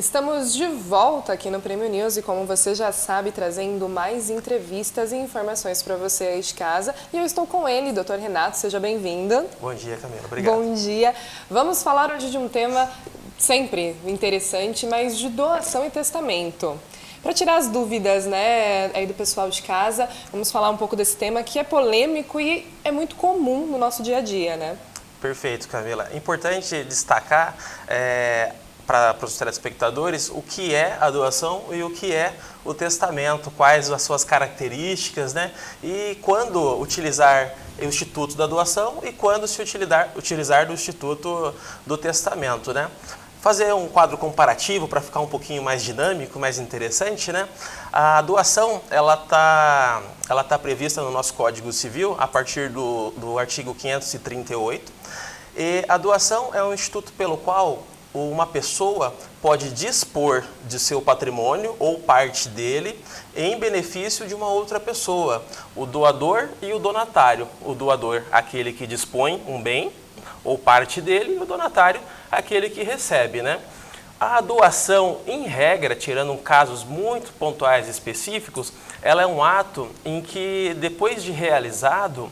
Estamos de volta aqui no Prêmio News e, como você já sabe, trazendo mais entrevistas e informações para você aí de casa. E eu estou com ele, Dr. Renato, seja bem-vindo. Bom dia, Camila. Obrigado. Bom dia. Vamos falar hoje de um tema sempre interessante, mas de doação e testamento. Para tirar as dúvidas, né, aí do pessoal de casa, vamos falar um pouco desse tema que é polêmico e é muito comum no nosso dia a dia, né? Perfeito, Camila. É importante destacar para os telespectadores o que é a doação e o que é o testamento, quais as suas características, né? E quando utilizar o instituto da doação e quando se utilizar do instituto do testamento, né? Fazer um quadro comparativo para ficar um pouquinho mais dinâmico, mais interessante, né? A doação, ela tá prevista no nosso Código Civil a partir do artigo 538. E a doação é um instituto pelo qual uma pessoa pode dispor de seu patrimônio ou parte dele em benefício de uma outra pessoa, o doador e o donatário. O doador, aquele que dispõe um bem ou parte dele, e o donatário, aquele que recebe, né? A doação, em regra, tirando casos muito pontuais e específicos, ela é um ato em que, depois de realizado,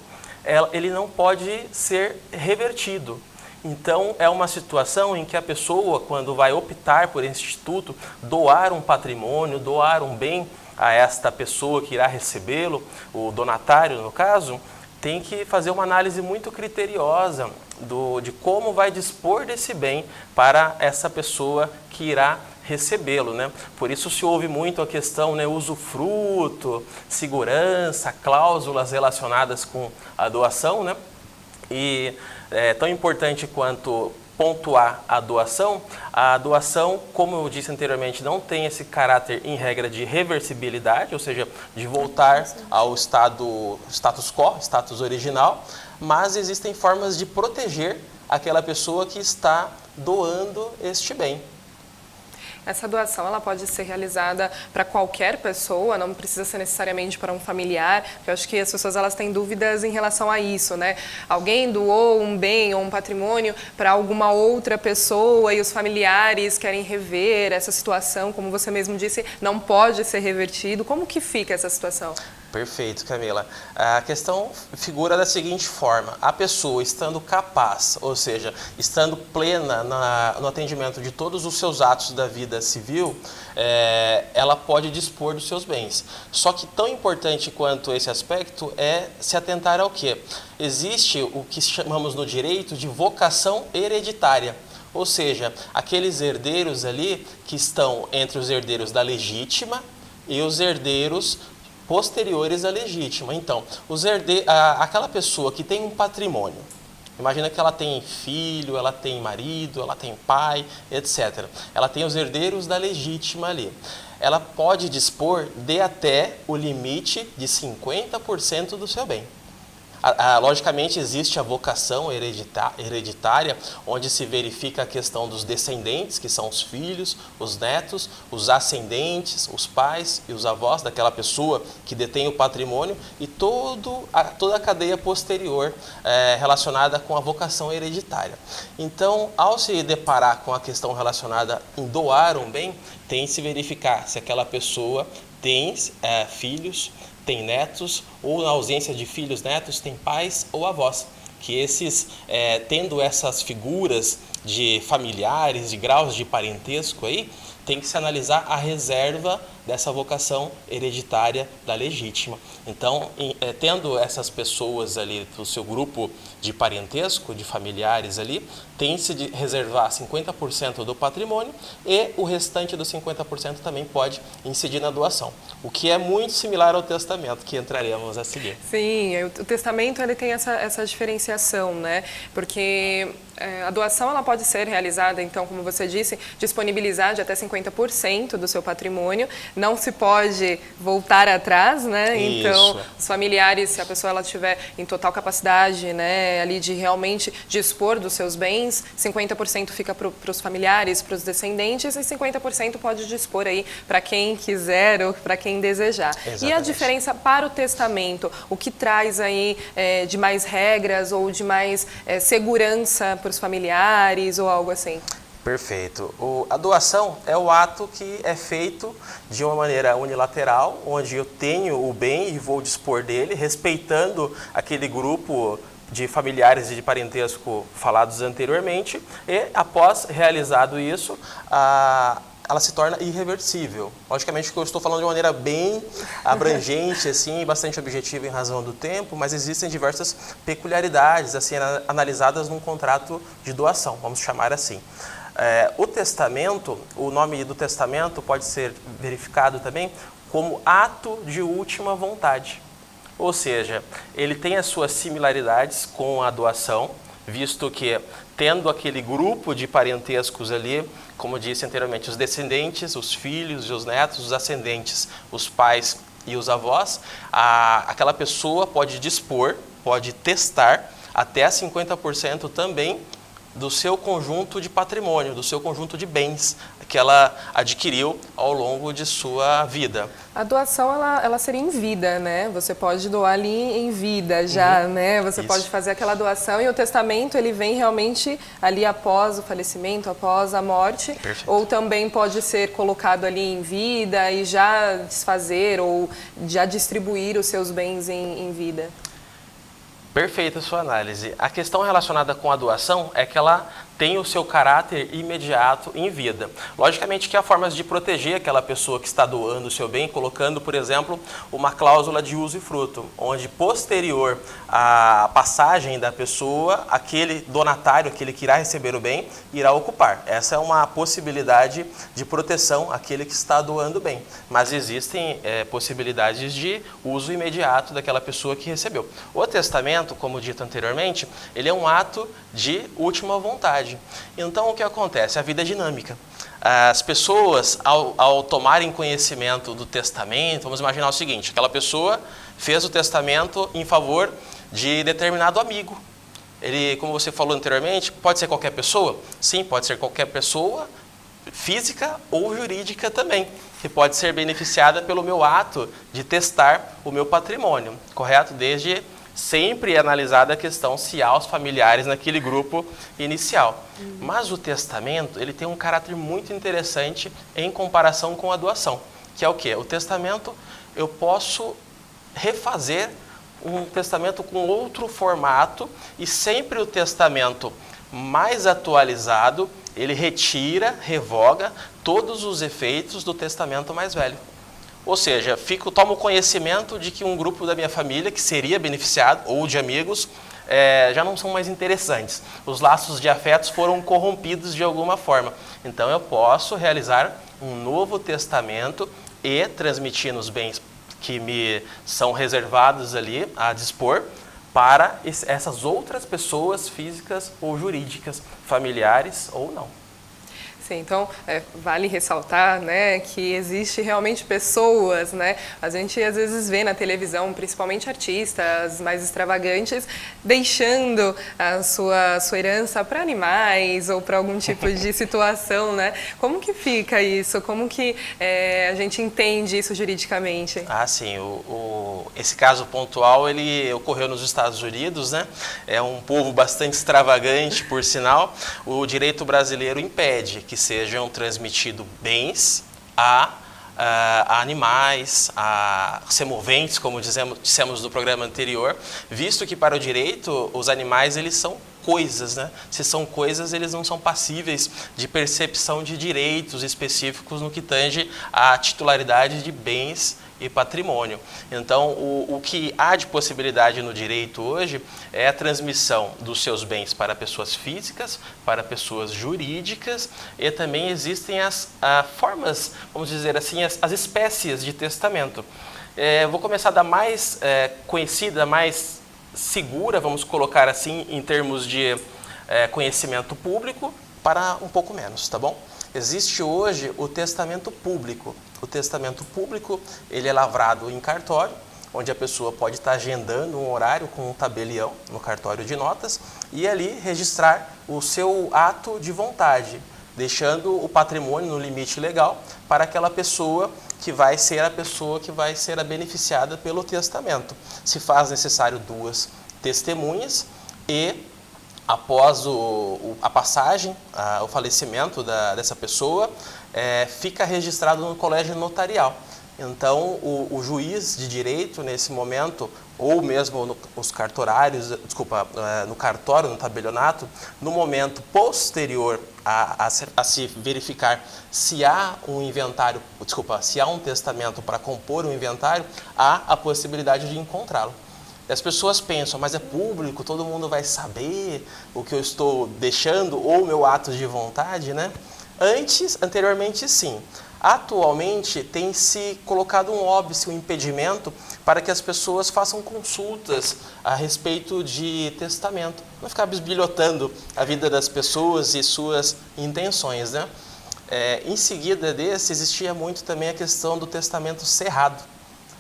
ele não pode ser revertido. Então, é uma situação em que a pessoa, quando vai optar por esse instituto, doar um patrimônio, doar um bem a esta pessoa que irá recebê-lo, o donatário no caso, tem que fazer uma análise muito criteriosa de como vai dispor desse bem para essa pessoa que irá recebê-lo, né? Por isso se ouve muito a questão, né, usufruto, segurança, cláusulas relacionadas com a doação, né? E é tão importante quanto pontuar a doação, como eu disse anteriormente, não tem esse caráter, em regra, de reversibilidade, ou seja, de voltar ao status quo, status original, mas existem formas de proteger aquela pessoa que está doando este bem. Essa doação ela pode ser realizada para qualquer pessoa, não precisa ser necessariamente para um familiar, porque eu acho que as pessoas elas têm dúvidas em relação a isso, né? Alguém doou um bem ou um patrimônio para alguma outra pessoa e os familiares querem rever essa situação, como você mesmo disse, não pode ser revertido. Como que fica essa situação? Perfeito, Camila. A questão figura da seguinte forma: a pessoa estando capaz, ou seja, estando plena no atendimento de todos os seus atos da vida civil, ela pode dispor dos seus bens. Só que tão importante quanto esse aspecto é se atentar ao quê? Existe o que chamamos no direito de vocação hereditária. Ou seja, aqueles herdeiros ali que estão entre os herdeiros da legítima e os herdeiros posteriores à legítima. Então, aquela pessoa que tem um patrimônio, imagina que ela tem filho, ela tem marido, ela tem pai, etc. Ela tem os herdeiros da legítima ali. Ela pode dispor de até o limite de 50% do seu bem. Logicamente, existe a vocação hereditária, onde se verifica a questão dos descendentes, que são os filhos, os netos, os ascendentes, os pais e os avós daquela pessoa que detém o patrimônio e toda a cadeia posterior relacionada com a vocação hereditária. Então, ao se deparar com a questão relacionada em doar um bem, tem que se verificar se aquela pessoa tem filhos, tem netos, ou na ausência de filhos, netos, tem pais ou avós. Que tendo essas figuras de familiares, de graus de parentesco aí, tem que se analisar a reserva dessa vocação hereditária da legítima. Então, tendo essas pessoas ali do seu grupo de parentesco, de familiares ali, tem-se de reservar 50% do patrimônio e o restante dos 50% também pode incidir na doação. O que é muito similar ao testamento, que entraremos a seguir. Sim, o testamento ele tem essa diferenciação, né? Porque a doação ela pode ser realizada, então, como você disse, disponibilizar de até 50% do seu patrimônio. Não se pode voltar atrás, né? Isso. Então, os familiares, se a pessoa ela tiver em total capacidade, né, ali de realmente dispor dos seus bens, 50% fica para os familiares, para os descendentes, e 50% pode dispor aí para quem quiser ou para quem desejar. Exatamente. E a diferença para o testamento, o que traz aí de mais regras ou de mais segurança para os familiares ou algo assim? Perfeito. A doação é o ato que é feito de uma maneira unilateral, onde eu tenho o bem e vou dispor dele, respeitando aquele grupo de familiares e de parentesco falados anteriormente, e após realizado isso, ela se torna irreversível. Logicamente que eu estou falando de uma maneira bem abrangente, assim, bastante objetiva em razão do tempo, mas existem diversas peculiaridades assim, analisadas num contrato de doação, vamos chamar assim. O testamento, o nome do testamento pode ser verificado também como ato de última vontade. Ou seja, ele tem as suas similaridades com a doação, visto que, tendo aquele grupo de parentescos ali, como disse anteriormente, os descendentes, os filhos e os netos, os ascendentes, os pais e os avós, aquela pessoa pode dispor, pode testar até 50% também do seu conjunto de patrimônio, do seu conjunto de bens que ela adquiriu ao longo de sua vida. A doação, ela seria em vida, né? Você pode doar ali em vida já, né? Você pode fazer aquela doação e o testamento, ele vem realmente ali após o falecimento, após a morte. Perfeito. Ou também pode ser colocado ali em vida e já desfazer ou já distribuir os seus bens em vida. Perfeita a sua análise. A questão relacionada com a doação é que ela tem o seu caráter imediato em vida. Logicamente que há formas de proteger aquela pessoa que está doando o seu bem, colocando, por exemplo, uma cláusula de uso e fruto, onde posterior à passagem da pessoa, aquele donatário, aquele que irá receber o bem, irá ocupar. Essa é uma possibilidade de proteção àquele que está doando o bem. Mas existem possibilidades de uso imediato daquela pessoa que recebeu. O testamento, como dito anteriormente, ele é um ato de última vontade. Então, o que acontece? A vida é dinâmica. As pessoas, ao tomarem conhecimento do testamento, vamos imaginar o seguinte, aquela pessoa fez o testamento em favor de determinado amigo. Ele, como você falou anteriormente, pode ser qualquer pessoa? Sim, pode ser qualquer pessoa, física ou jurídica também, que pode ser beneficiada pelo meu ato de testar o meu patrimônio, correto? Desde sempre é analisada a questão se há os familiares naquele grupo inicial. Mas o testamento, ele tem um caráter muito interessante em comparação com a doação, que é o quê? O testamento, eu posso refazer um testamento com outro formato e sempre o testamento mais atualizado, ele retira, revoga todos os efeitos do testamento mais velho. Ou seja, tomo conhecimento de que um grupo da minha família que seria beneficiado, ou de amigos, já não são mais interessantes. Os laços de afetos foram corrompidos de alguma forma. Então eu posso realizar um novo testamento e transmitir os bens que me são reservados ali a dispor para essas outras pessoas físicas ou jurídicas, familiares ou não. Sim, então, vale ressaltar, né, que existe realmente pessoas, né, a gente às vezes vê na televisão, principalmente artistas mais extravagantes, deixando a sua herança para animais ou para algum tipo de situação, né? Como que fica isso? Como que a gente entende isso juridicamente? Ah, sim, esse caso pontual, ele ocorreu nos Estados Unidos, né? É um povo bastante extravagante, por sinal. O direito brasileiro impede que sejam transmitidos bens a animais, a semoventes, como dissemos no programa anterior, visto que para o direito os animais eles são coisas, né? Se são coisas, eles não são passíveis de percepção de direitos específicos no que tange à titularidade de bens e patrimônio. Então, o que há de possibilidade no direito hoje é a transmissão dos seus bens para pessoas físicas, para pessoas jurídicas, e também existem as formas, vamos dizer assim, as espécies de testamento. Vou começar da mais conhecida, mais segura, vamos colocar assim, em termos de conhecimento público, para um pouco menos, tá bom? Existe hoje o testamento público. O testamento público, ele é lavrado em cartório, onde a pessoa pode estar agendando um horário com um tabelião no cartório de notas e ali registrar o seu ato de vontade, deixando o patrimônio no limite legal para aquela pessoa que vai ser a beneficiada pelo testamento. Se faz necessário 2 testemunhas e após a passagem, o falecimento dessa pessoa, fica registrado no colégio notarial. Então, o juiz de direito, nesse momento, ou mesmo os cartorários, no cartório, no tabelionato, no momento posterior a se verificar se há um inventário, se há um testamento para compor um inventário, há a possibilidade de encontrá-lo. As pessoas pensam, mas é público, todo mundo vai saber o que eu estou deixando ou o meu ato de vontade, né? Anteriormente sim. Atualmente tem se colocado um óbice, um impedimento para que as pessoas façam consultas a respeito de testamento. Não ficar bisbilhotando a vida das pessoas e suas intenções, né? Em seguida desse, existia muito também a questão do testamento cerrado.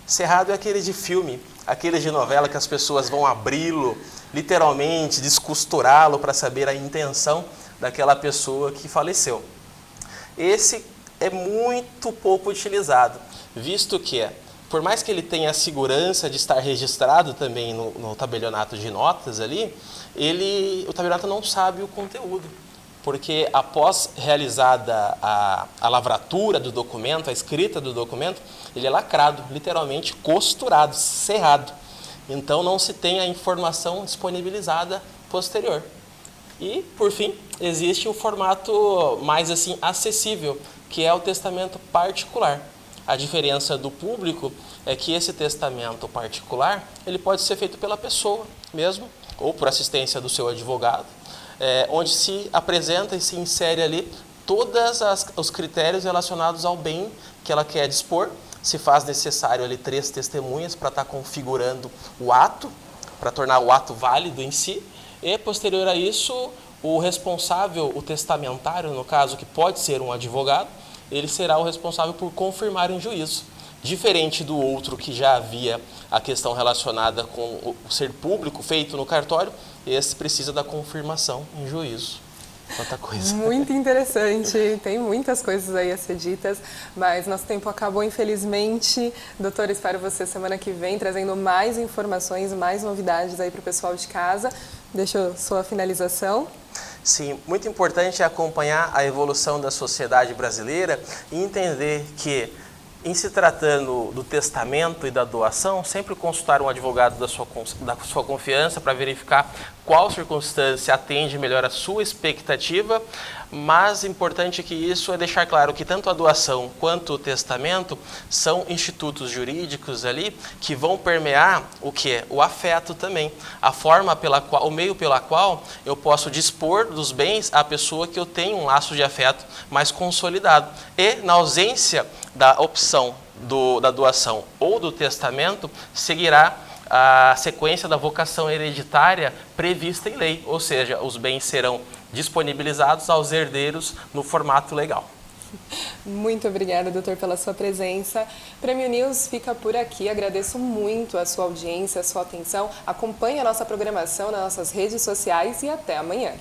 Cerrado é aquele de filme, aquele de novela que as pessoas vão abri-lo, literalmente, descosturá-lo para saber a intenção daquela pessoa que faleceu. Esse é muito pouco utilizado, visto que, por mais que ele tenha a segurança de estar registrado também no tabelionato de notas ali, o tabelionato não sabe o conteúdo, porque após realizada a lavratura do documento, a escrita do documento, ele é lacrado, literalmente costurado, cerrado. Então não se tem a informação disponibilizada posterior. E, por fim, existe o formato mais assim acessível, que é o testamento particular. A diferença do público é que esse testamento particular, ele pode ser feito pela pessoa mesmo, ou por assistência do seu advogado, onde se apresenta e se insere ali todos os critérios relacionados ao bem que ela quer dispor. Se faz necessário ali 3 testemunhas para estar configurando o ato, para tornar o ato válido em si, e posterior a isso, o responsável, o testamentário, no caso, que pode ser um advogado, ele será o responsável por confirmar em juízo. Diferente do outro que já havia a questão relacionada com o ser público feito no cartório, esse precisa da confirmação em juízo. Quanta coisa. Muito interessante, tem muitas coisas aí a ser ditas, mas nosso tempo acabou, infelizmente. Doutor, espero você semana que vem trazendo mais informações, mais novidades aí para o pessoal de casa. Deixa sua finalização. Sim, muito importante é acompanhar a evolução da sociedade brasileira e entender que, em se tratando do testamento e da doação, sempre consultar um advogado da sua confiança para verificar qual circunstância atende melhor a sua expectativa, mas importante que isso é deixar claro que tanto a doação quanto o testamento são institutos jurídicos ali que vão permear o que? O afeto também, a forma o meio pela qual eu posso dispor dos bens à pessoa que eu tenho um laço de afeto mais consolidado. E na ausência da opção da doação ou do testamento, seguirá a sequência da vocação hereditária prevista em lei, ou seja, os bens serão disponibilizados aos herdeiros no formato legal. Muito obrigada, doutor, pela sua presença. Prêmio News fica por aqui. Agradeço muito a sua audiência, a sua atenção. Acompanhe a nossa programação nas nossas redes sociais e até amanhã.